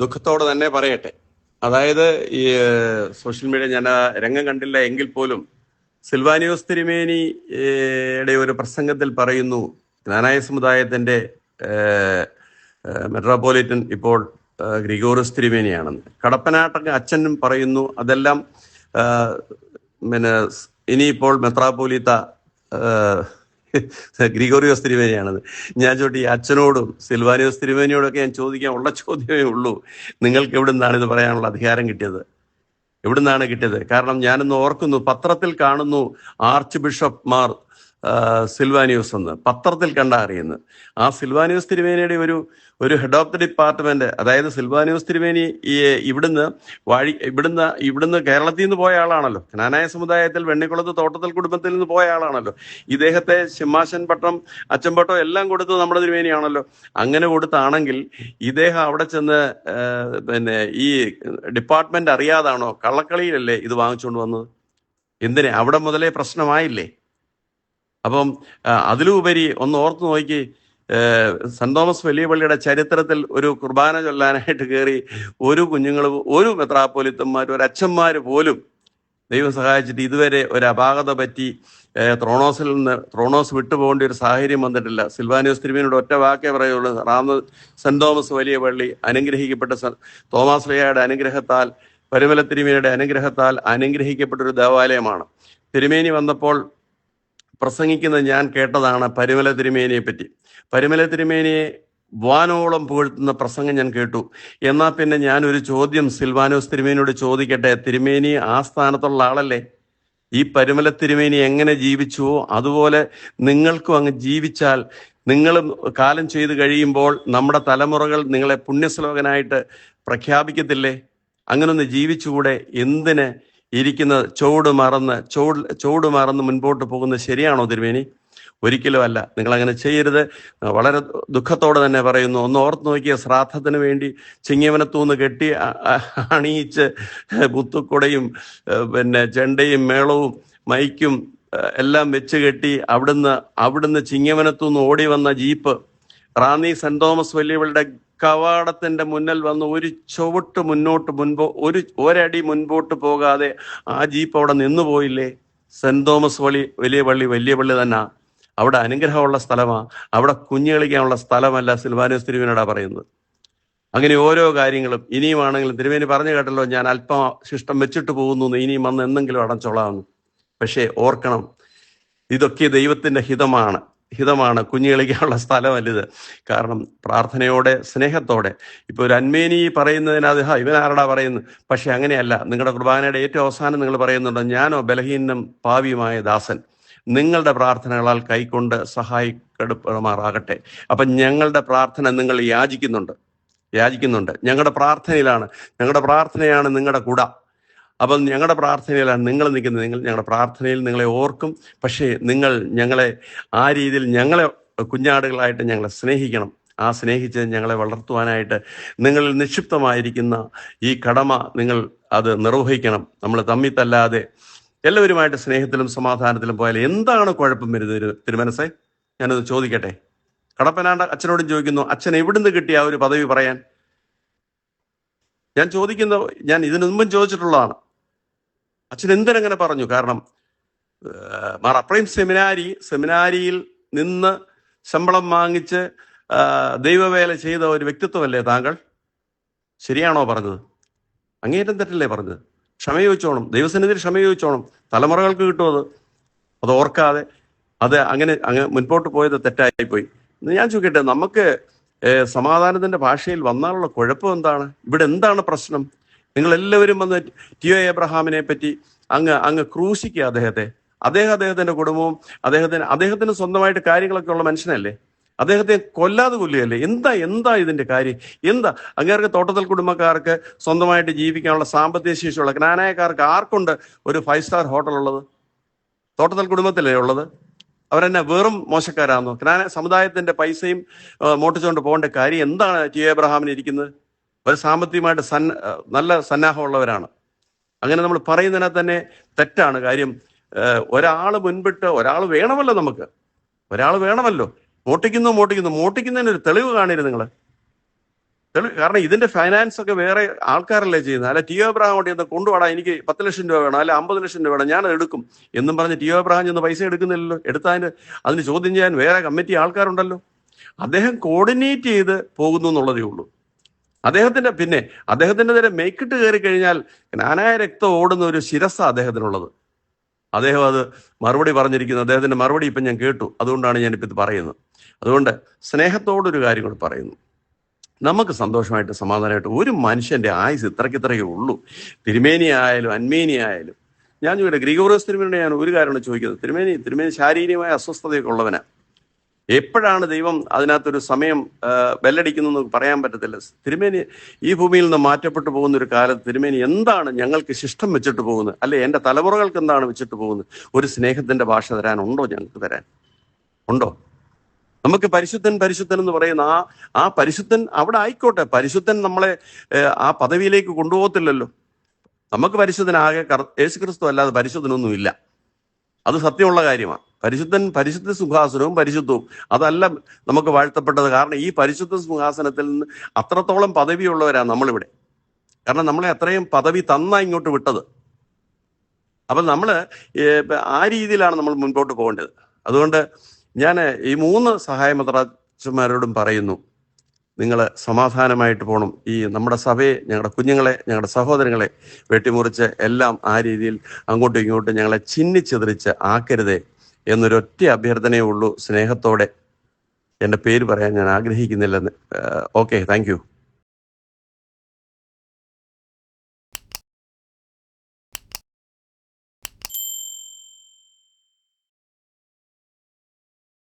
ദുഃഖത്തോടെ തന്നെ പറയട്ടെ. അതായത് ഈ സോഷ്യൽ മീഡിയ ഞാൻ ആ രംഗം കണ്ടില്ല എങ്കിൽ പോലും സിൽവാനിയോസ് തിരുമേനിയുടെ ഒരു പ്രസംഗത്തിൽ പറയുന്നു ജ്ഞാനായ സമുദായത്തിന്റെ മെട്രോപൊളിറ്റൻ ഇപ്പോൾ ഗ്രിഗോറിയസ് തിരുമേനിയാണെന്ന്. കടപ്പനാട്ട അച്ഛനും പറയുന്നു അതെല്ലാം പിന്നെ ഇനിയിപ്പോൾ മെത്രാപ്പോലീത്ത ഗ്രിഗോറിയോസ് തിരുമേനിയാണെന്ന്. ഞാൻ ചോദിച്ചു, ഈ അച്ഛനോടും സിൽവാനിയോസ് തിരുമേനിയോടൊക്കെ ഞാൻ ചോദിക്കാൻ ഉള്ള ചോദ്യമേ ഉള്ളൂ, നിങ്ങൾക്ക് എവിടെ നിന്നാണ് ഇത് പറയാനുള്ള അധികാരം കിട്ടിയത്? എവിടുന്നാണ് കിട്ടിയത്? കാരണം ഞാനൊന്ന് ഓർക്കുന്നു, പത്രത്തിൽ കാണുന്നു ആർച്ച് ബിഷപ്പ് മാർ സിൽവാനിയോസ് എന്ന് പത്രത്തിൽ കണ്ടാ അറിയുന്നത്. ആ സിൽവാനിയോസ് തിരുമേനിയുടെ ഒരു ഹെഡ് ഓഫ് ദി ഡിപ്പാർട്ട്മെന്റ്, അതായത് സിൽവാനിയോസ് തിരുമേനി ഇവിടുന്ന് കേരളത്തിൽ നിന്ന് പോയ ആളാണല്ലോ. ജ്ഞാനായ സമുദായത്തിൽ വെണ്ണിക്കുളത്ത് തോട്ടത്തിൽ കുടുംബത്തിൽ നിന്ന് പോയ ആളാണല്ലോ. ഇദ്ദേഹത്തെ സിംഹാസൻ പട്ടം അച്ചമ്പട്ടോ എല്ലാം കൊടുത്തത് നമ്മുടെ തിരുമേനിയാണല്ലോ. അങ്ങനെ കൊടുത്താണെങ്കിൽ ഇദ്ദേഹം അവിടെ ചെന്ന് ഈ ഡിപ്പാർട്ട്മെന്റ് അറിയാതാണോ, കള്ളക്കളിയിലല്ലേ ഇത് വാങ്ങിച്ചുകൊണ്ട് വന്നത്? എന്തിനെ? അവിടെ മുതലേ പ്രശ്നമായില്ലേ? അപ്പം അതിലുപരി ഒന്ന് ഓർത്തു നോക്കി, സെന്റ് തോമസ് വലിയ പള്ളിയുടെ ചരിത്രത്തിൽ ഒരു കുർബാന ചൊല്ലാനായിട്ട് കയറി ഒരു കുഞ്ഞുങ്ങളും ഒരു മെത്രാപ്പോലിത്തന്മാരും ഒരു അച്ഛന്മാര് പോലും ദൈവം സഹായിച്ചിട്ട് ഇതുവരെ ഒരു അപാകത പറ്റി ത്രോണോസ് വിട്ടുപോകേണ്ട ഒരു സാഹചര്യം വന്നിട്ടില്ല. സിൽവാനിയോസ് തിരുമേനിയുടെ ഒറ്റ വാക്കേ പറയുള്ളൂ, സെന്റ് തോമസ് വലിയ പള്ളി അനുഗ്രഹിക്കപ്പെട്ട തോമാസ് ലീഹായുടെ അനുഗ്രഹത്താൽ, പരിമല തിരുമേനിയുടെ അനുഗ്രഹത്താൽ അനുഗ്രഹിക്കപ്പെട്ടൊരു ദേവാലയമാണ്. തിരുമേനി വന്നപ്പോൾ പ്രസംഗിക്കുന്നത് ഞാൻ കേട്ടതാണ് പരിമല തിരുമേനിയെ പറ്റി. പരിമല തിരുമേനിയെ വാനോളം പുകഴ്ത്തുന്ന പ്രസംഗം ഞാൻ കേട്ടു. എന്നാൽ പിന്നെ ഞാനൊരു ചോദ്യം സിൽവാനോസ് തിരുമേനിയോട് ചോദിക്കട്ടെ. തിരുമേനി ആ സ്ഥാനത്തുള്ള ആളല്ലേ? ഈ പരിമല തിരുമേനി എങ്ങനെ ജീവിച്ചുവോ അതുപോലെ നിങ്ങൾക്കും അങ്ങ് ജീവിച്ചാൽ, നിങ്ങൾ കാലം ചെയ്തു കഴിയുമ്പോൾ നമ്മുടെ തലമുറകൾ നിങ്ങളെ പുണ്യശ്ലോകനായിട്ട് പ്രഖ്യാപിക്കത്തില്ലേ? അങ്ങനൊന്ന് ജീവിച്ചുകൂടെ? എന്തിന് ഇരിക്കുന്നത് ചോട് മറന്ന് മുൻപോട്ട് പോകുന്നത് ശരിയാണോ തിരുമേനി? ഒരിക്കലും അല്ല. നിങ്ങൾ അങ്ങനെ ചെയ്യരുത്. വളരെ ദുഃഖത്തോടെ തന്നെ പറയുന്നു. ഒന്ന് ഓർത്ത് നോക്കിയ, ശ്രാദ്ധത്തിന് വേണ്ടി ചിങ്ങവനത്തൂന്ന് കെട്ടി അണിയിച്ച് മുത്തുക്കുടയും ചെണ്ടയും മേളവും മൈക്കും എല്ലാം വെച്ച് കെട്ടി അവിടുന്ന് ചിങ്ങവനത്തൂന്ന് ഓടി വന്ന ജീപ്പ് റാന്നി സെന്റ് തോമസ് വലിയവളുടെ കവാടത്തിന്റെ മുന്നിൽ വന്ന് ഒരു ചുവട്ട് ഒരടി മുൻപോട്ട് പോകാതെ ആ ജീപ്പ് അവിടെ നിന്നുപോയില്ലേ? സെന്റ് തോമസ് വലിയ പള്ളി തന്നെ. അവിടെ അനുഗ്രഹമുള്ള സ്ഥലമാ, അവിടെ കുഞ്ഞു കളിക്കാനുള്ള സ്ഥലമല്ല. സിൽവാനിയോസ് തിരുമേനിയോടാ പറയുന്നത്. അങ്ങനെ ഓരോ കാര്യങ്ങളും ഇനിയുമാണെങ്കിലും തിരുമേനി പറഞ്ഞു കേട്ടല്ലോ, ഞാൻ അല്പം ശിഷ്ടം വെച്ചിട്ട് പോകുന്നു, ഇനിയും വന്ന് എന്തെങ്കിലും അടച്ചോളാമെന്ന്. പക്ഷേ ഓർക്കണം, ഇതൊക്കെ ദൈവത്തിന്റെ ഹിതമാണ്. കുഞ്ഞു കളിക്കാനുള്ള സ്ഥലമല്ലിത്. കാരണം പ്രാർത്ഥനയോടെ സ്നേഹത്തോടെ ഇപ്പൊ ഒരു അന്മേനി പറയുന്നതിനത് ഇവനാരടാ പറയുന്നത്, പക്ഷെ അങ്ങനെയല്ല. നിങ്ങളുടെ കുർബാനയുടെ ഏറ്റവും അവസാനം നിങ്ങൾ പറയുന്നുണ്ടോ, ഞാനോ ബലഹീനം പാപിയുമായ ദാസൻ, നിങ്ങളുടെ പ്രാർത്ഥനകളാൽ കൈക്കൊണ്ട് സഹായിക്കപ്പെടുമാറാകട്ടെ. അപ്പൊ ഞങ്ങളുടെ പ്രാർത്ഥന നിങ്ങൾ യാചിക്കുന്നുണ്ട്. ഞങ്ങളുടെ പ്രാർത്ഥനയാണ് നിങ്ങളുടെ കൂട. അപ്പം ഞങ്ങളുടെ പ്രാർത്ഥനയിലാണ് നിങ്ങൾ നിൽക്കുന്നത്. ഞങ്ങളുടെ പ്രാർത്ഥനയിൽ നിങ്ങളെ ഓർക്കും. പക്ഷേ നിങ്ങൾ ഞങ്ങളെ ആ രീതിയിൽ, ഞങ്ങളെ കുഞ്ഞാടുകളായിട്ട് ഞങ്ങളെ സ്നേഹിക്കണം. ആ സ്നേഹിച്ച് ഞങ്ങളെ വളർത്തുവാനായിട്ട് നിങ്ങളിൽ നിക്ഷിപ്തമായിരിക്കുന്ന ഈ കടമ നിങ്ങൾ അത് നിർവഹിക്കണം. നമ്മൾ തമ്മിൽ തല്ലാതെ എല്ലാവരുമായിട്ട് സ്നേഹത്തിലും സമാധാനത്തിലും പോയാൽ എന്താണ് കുഴപ്പം വരുന്നത്? തിരുമനസേ, ഞാനത് ചോദിക്കട്ടെ. കടപ്പനാണ്ട അച്ഛനോടും ചോദിക്കുന്നു, അച്ഛൻ എവിടുന്ന് കിട്ടിയ ആ ഒരു പദവി പറയാൻ? ഞാൻ ഇതിനു മുമ്പും ചോദിച്ചിട്ടുള്ളതാണ്. അച്ഛൻ എന്തിനങ്ങനെ പറഞ്ഞു? കാരണം മാർ അപ്രൈം സെമിനാരിയിൽ നിന്ന് ശമ്പളം വാങ്ങിച്ച് ദൈവവേല ചെയ്ത ഒരു വ്യക്തിത്വമല്ലേ താങ്കൾ? ശരിയാണോ പറഞ്ഞത്? അങ്ങേറ്റം തെറ്റല്ലേ പറഞ്ഞത്? ക്ഷമ ചോദിച്ചോണം, ദൈവസന്നിധിയിൽ ക്ഷമ ചോദിച്ചോണം. തലമുറകൾക്ക് കിട്ടും അത് ഓർക്കാതെ അങ്ങനെ മുൻപോട്ട് പോയത് തെറ്റായിപ്പോയി. ഞാൻ ചോദിക്കട്ടെ, നമുക്ക് സമാധാനത്തിന്റെ ഭാഷയിൽ വന്നാലുള്ള കുഴപ്പം എന്താണ്? ഇവിടെ എന്താണ് പ്രശ്നം? നിങ്ങൾ എല്ലാവരും വന്ന് ടി.ഒ. എബ്രഹാമിനെ പറ്റി അങ്ങ് ക്രൂശിക്കുക അദ്ദേഹത്തിന്റെ കുടുംബവും അദ്ദേഹത്തിന് സ്വന്തമായിട്ട് കാര്യങ്ങളൊക്കെ ഉള്ള മനുഷ്യനല്ലേ? അദ്ദേഹത്തെ കൊല്ലുകയല്ലേ? എന്താ ഇതിന്റെ കാര്യം? അങ്ങേർക്ക് തോട്ടത്തിൽ കുടുംബക്കാർക്ക് സ്വന്തമായിട്ട് ജീവിക്കാനുള്ള സാമ്പത്തിക ശേഷിയുള്ള ജ്ഞാനായക്കാർക്ക് ആർക്കുണ്ട് ഒരു 5 സ്റ്റാർ ഹോട്ടൽ ഉള്ളത്? തോട്ടത്തിൽ കുടുംബത്തിലേ ഉള്ളത്. അവരെന്നെ വെറും മോശക്കാരാണെന്നോ? സമുദായത്തിന്റെ പൈസയും മോട്ടിച്ചുകൊണ്ട് പോകേണ്ട കാര്യം എന്താണ് ടി.ഒ. എബ്രഹാമിന് ഇരിക്കുന്നത്? അവർ സാമ്പത്തികമായിട്ട് നല്ല സന്നാഹമുള്ളവരാണ്. അങ്ങനെ നമ്മൾ പറയുന്നതിനകത്ത് തന്നെ തെറ്റാണ്. കാര്യം ഒരാൾ വേണമല്ലോ, നമുക്ക് ഒരാൾ വേണമല്ലോ. മോട്ടിക്കുന്നതിനൊരു തെളിവ് കാണരുത്. നിങ്ങൾ കാരണം ഇതിന്റെ ഫൈനാൻസ് ഒക്കെ വേറെ ആൾക്കാരല്ലേ ചെയ്യുന്നത്. അല്ല ടി ഒ എബ്രഹാം കൊണ്ട് ചെന്ന് കൊണ്ടുപോടാ, എനിക്ക് 10 ലക്ഷം രൂപ വേണം, അല്ല 50 ലക്ഷം രൂപ വേണം, ഞാൻ എടുക്കും എന്നും പറഞ്ഞ് ടി ഒ എബ്രഹാം ചെന്ന് പൈസ എടുക്കുന്നില്ലല്ലോ. അതിന് ചോദ്യം ചെയ്യാൻ വേറെ കമ്മിറ്റി ആൾക്കാരുണ്ടല്ലോ. അദ്ദേഹം കോർഡിനേറ്റ് ചെയ്ത് പോകുന്നു എന്നുള്ളതേ ഉള്ളൂ. അദ്ദേഹത്തിന്റെ നേരെ മേക്കിട്ട് കയറി കഴിഞ്ഞാൽ ജ്ഞാനായ രക്തം ഓടുന്ന ഒരു ശിരസ അദ്ദേഹത്തിനുള്ളത്. അദ്ദേഹം അത് മറുപടി പറഞ്ഞിരിക്കുന്നു. അദ്ദേഹത്തിന്റെ മറുപടി ഇപ്പം ഞാൻ കേട്ടു, അതുകൊണ്ടാണ് ഞാനിപ്പോൾ ഇത് പറയുന്നത്. അതുകൊണ്ട് സ്നേഹത്തോടൊരു കാര്യം കൂടി പറയുന്നു. നമുക്ക് സന്തോഷമായിട്ട് സമാധാനമായിട്ട് ഒരു മനുഷ്യന്റെ ആയുസ് ഇത്രയ്ക്കിത്രയേ ഉള്ളൂ. തിരുമേനി ആയാലും അന്മേനി ആയാലും. ഞാൻ ചോദിക്കട്ടെ, ഗ്രിഗോറിയോസ് തിരുമേനിയോട് ഞാൻ ഒരു കാര്യമാണ് ചോദിക്കുന്നത്. തിരുമേനി ശാരീരികമായ അസ്വസ്ഥതയൊക്കെ ഉള്ളവനാ. എപ്പോഴാണ് ദൈവം അതിനകത്തൊരു സമയം ബെല്ലടിക്കുന്നു പറയാൻ പറ്റത്തില്ല. തിരുമേനി ഈ ഭൂമിയിൽ നിന്ന് മാറ്റപ്പെട്ടു പോകുന്ന ഒരു കാലത്ത് തിരുമേനി എന്താണ് ഞങ്ങൾക്ക് ശിഷ്ടം വെച്ചിട്ട് പോകുന്നത്, അല്ലെ എൻ്റെ തലമുറകൾക്ക് എന്താണ് വെച്ചിട്ട് പോകുന്നത്? ഒരു സ്നേഹത്തിന്റെ ഭാഷ തരാനുണ്ടോ? ഞങ്ങൾക്ക് തരാൻ ഉണ്ടോ? നമുക്ക് പരിശുദ്ധൻ എന്ന് പറയുന്ന ആ പരിശുദ്ധൻ അവിടെ ആയിക്കോട്ടെ. പരിശുദ്ധൻ നമ്മളെ ആ പദവിയിലേക്ക് കൊണ്ടുപോകത്തില്ലല്ലോ. നമുക്ക് പരിശുദ്ധനാകെ യേശുക്രിസ്തു അല്ലാതെ പരിശുദ്ധനൊന്നും ഇല്ല. അത് സത്യമുള്ള കാര്യമാണ്. പരിശുദ്ധ സിംഹാസനവും പരിശുദ്ധവും അതല്ല നമുക്ക് വാഴ്ത്തപ്പെട്ടത്. കാരണം ഈ പരിശുദ്ധ സിംഹാസനത്തിൽ നിന്ന് അത്രത്തോളം പദവിയുള്ളവരാണ് നമ്മളിവിടെ. കാരണം നമ്മളെ അത്രയും പദവി തന്നാ ഇങ്ങോട്ട് വിട്ടത്. അപ്പം നമ്മൾ ആ രീതിയിലാണ് നമ്മൾ മുൻപോട്ട് പോകേണ്ടത്. അതുകൊണ്ട് ഞാൻ ഈ 3 സഹായമദ്രാച്ചന്മാരോടും പറയുന്നു, നിങ്ങൾ സമാധാനമായിട്ട് പോകണം. ഈ നമ്മുടെ സഭയെ, ഞങ്ങളുടെ കുഞ്ഞുങ്ങളെ, ഞങ്ങളുടെ സഹോദരങ്ങളെ വെട്ടിമുറിച്ച് എല്ലാം ആ രീതിയിൽ അങ്ങോട്ടും ഇങ്ങോട്ടും ഞങ്ങളെ ചിന്നിച്ചെതിറിച്ച് ആക്കരുതേ എന്നൊരൊറ്റ അഭ്യർത്ഥനയേ ഉള്ളൂ. സ്നേഹത്തോടെ എൻ്റെ പേര് പറയാൻ ഞാൻ ആഗ്രഹിക്കുന്നില്ലെന്ന്. Okay, thank you.